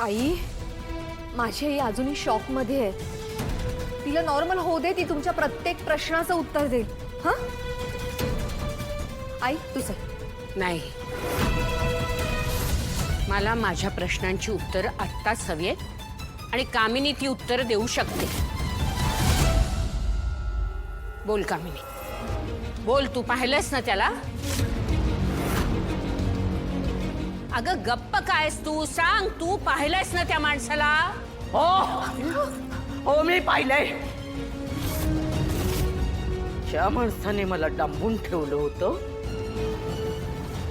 आई, माझी आई अजूनही शॉक मध्ये आहे. तिला नॉर्मल होऊ दे, ती तुमच्या प्रत्येक प्रश्नाचं उत्तर देईल. हां आई, तू चल. नाही, मला माझ्या प्रश्नांची उत्तर आत्ताच हवी आहेत आणि कामिनी ती उत्तर देऊ शकते. बोल कामिनी, बोल. तू पाहिलंस ना त्याला? अगं गप्प कायस तू? सांग, तू पाहिलंस ना त्या माणसाला? हो हो, मी पाहिलंय. ज्या माणसाने मला डांबून ठेवलं होतं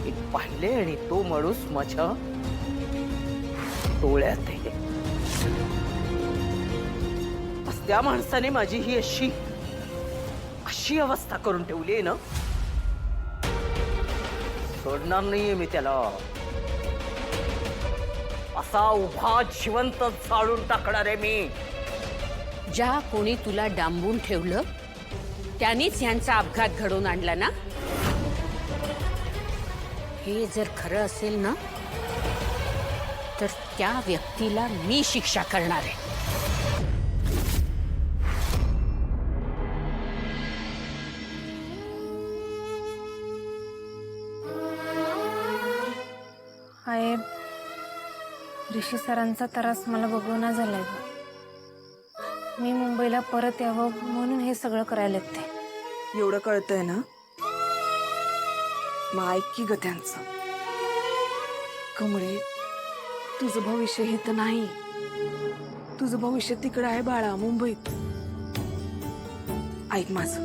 मी पाहिले, आणि तो माणूस माझ्या डोळ्यात आहे. त्या माणसाने माझी ही अशी अशी अवस्था करून ठेवली आहे ना, सोडणार नाहीये मी त्याला. असा उभा जिवंत जाळून टाकणार आहे मी. ज्या कोणी तुला डांबून ठेवलं त्यांनीच यांचा अपघात घडवून आणला ना? हे जर खरं असेल ना, तर त्या व्यक्तीला मी शिक्षा करणार आहे. आहे ऋषी सरांचा त्रास मला बघवणा झालाय. मी मुंबईला परत यावं म्हणून हे सगळं करायला ते. एवढं कळतंय ना, मग ऐक की ग त्यांचं. कमळे, तुझं भविष्य हे तर नाही. तुझं भविष्य तिकडं आहे बाळा, मुंबईत. ऐक माझं,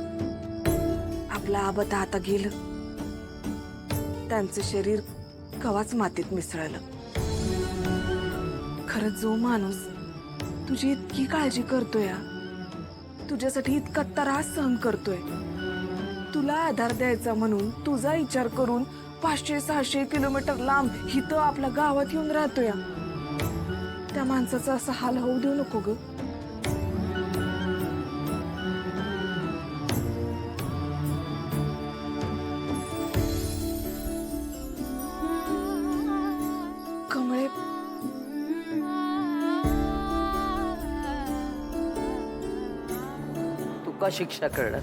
आपला आबा तर आता गेलं. त्यांचं शरीर कवाच मातीत मिसळलं. खरंच जो माणूस तुझी इतकी काळजी करतोय, तुझ्यासाठी इतका त्रास सहन करतोय, तुला आधार द्यायचा म्हणून तुझा विचार करून 500-600 किलोमीटर लांब हिथं आपल्या गावात येऊन राहतोय, त्या माणसाचा असा हाल होऊ देऊ नको ग. कमळे, तू का शिक्षा करणार?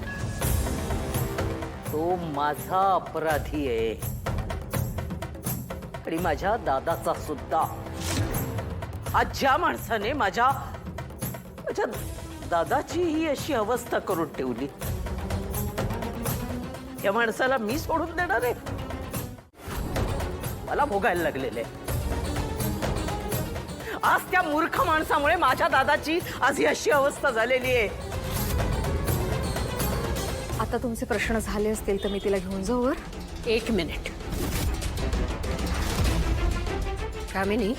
तो माझा अपराधी आहे, आणि माझ्या दादाचा सुद्धा. आज ज्या माणसाने माझ्या दादाची ही अशी अवस्था करून ठेवली, त्या माणसाला मी सोडून देणार आहे? मला भोगायला लागलेले. आज त्या मूर्ख माणसामुळे माझ्या दादाची आज ही अशी अवस्था झालेली आहे. आता तुमचे प्रश्न झाले असतील तर मी तिला घेऊन जाऊ वर. 1 मिनिट. कामिनी,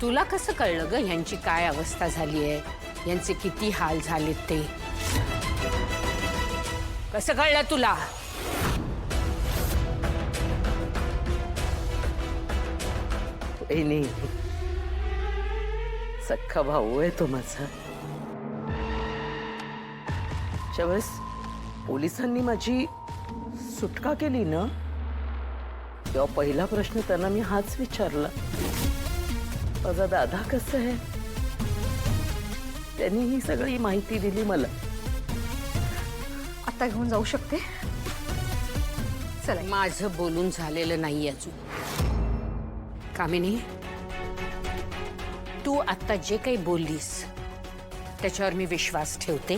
तुला कसं कळलं ग यांची काय अवस्था झाली आहे, यांचे किती हाल झालेत ते? कसं कळलं तुला? नाही, सख्खा भाऊ आहे तो माझा. ज्यावेळेस पोलिसांनी माझी सुटका केली ना, तेव्हा पहिला प्रश्न त्यांना मी हाच विचारला, माझा दादा कसं आहे? त्यांनी ही सगळी माहिती दिली मला. आता घेऊन जाऊ शकते? चला. माझं बोलून झालेलं नाही अजून. कामिनी, तू आता जे काही बोललीस त्याच्यावर मी विश्वास ठेवते,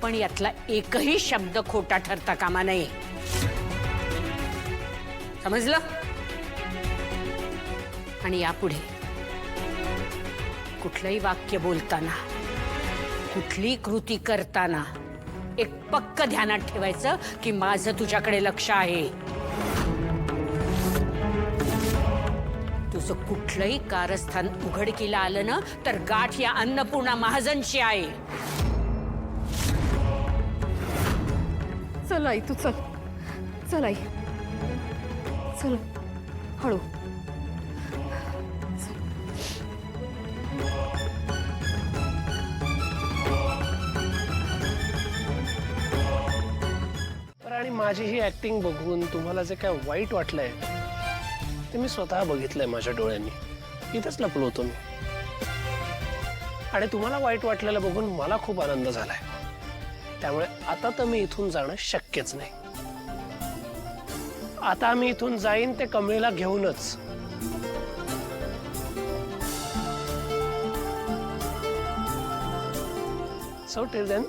पण यातला एकही शब्द खोटा ठरता कामा नये. समजलं? आणि यापुढे कुठलंही वाक्य बोलताना, कुठली कृती करताना एक पक्क ध्यानात ठेवायचं की माझं तुझ्याकडे लक्ष आहे. तुझं कुठलंही कारस्थान उघडकीला आलं ना, तर गाठ या अन्नपूर्णा महाजनची आहे. चल आई, तू चल. चल आई, चल. हळू. आणि माझी ही ऍक्टिंग बघून तुम्हाला जे काय वाईट वाटलंय ते मी स्वतः बघितलंय माझ्या डोळ्यांनी. इथंच लपलो होतो मी. आणि तुम्हाला वाईट वाटलेलं बघून मला खूप आनंद झालाय. त्यामुळे आता तर मी इथून जाणं शक्यच नाही. आता मी इथून जाईन ते कमळीला घेऊनच. सो टिल देन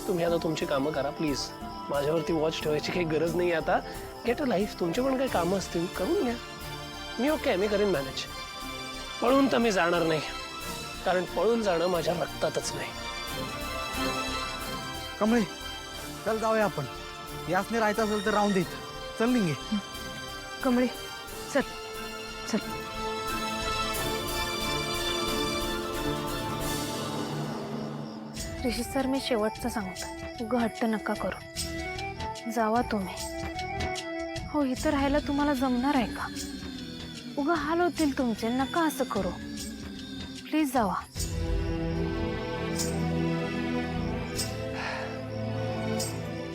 तुम्ही आता तुमची कामं करा प्लीज. माझ्यावरती वॉच ठेवायची काही गरज नाही आता. Get a life. तुमचे पण काही कामं असतील करून घ्या. मी ओके, मी करीन मॅनेज. पळून तर मी जाणार नाही, कारण पळून जाणं माझ्या रक्तातच नाही. कमळे, चल जाऊया आपण. यासने राहायचं असेल तर राहून देत. चल निघे. कमळे चल चल. ऋषी सर, मी शेवटचं सांगतो, उगा हट्ट नका करू. जावा तुम्ही. हो, इथं राहायला तुम्हाला जमणार आहे का? उगा हाल होतील तुमचे, नका असं करू. प्लीज जावा.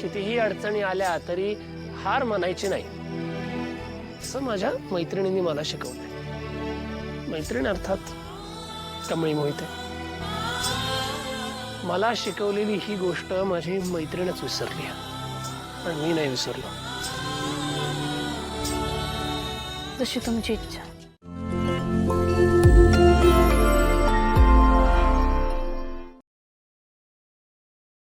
कितीही अडचणी आल्या तरी हार मानायची नाही, असं माझ्या मैत्रिणींनी मला शिकवलंय. मैत्रीण अर्थात कमळी मोहिते. मला शिकवलेली ही गोष्ट माझी मैत्रीणच विसरली, पण मी नाही विसरलो. जशी तुमची इच्छा.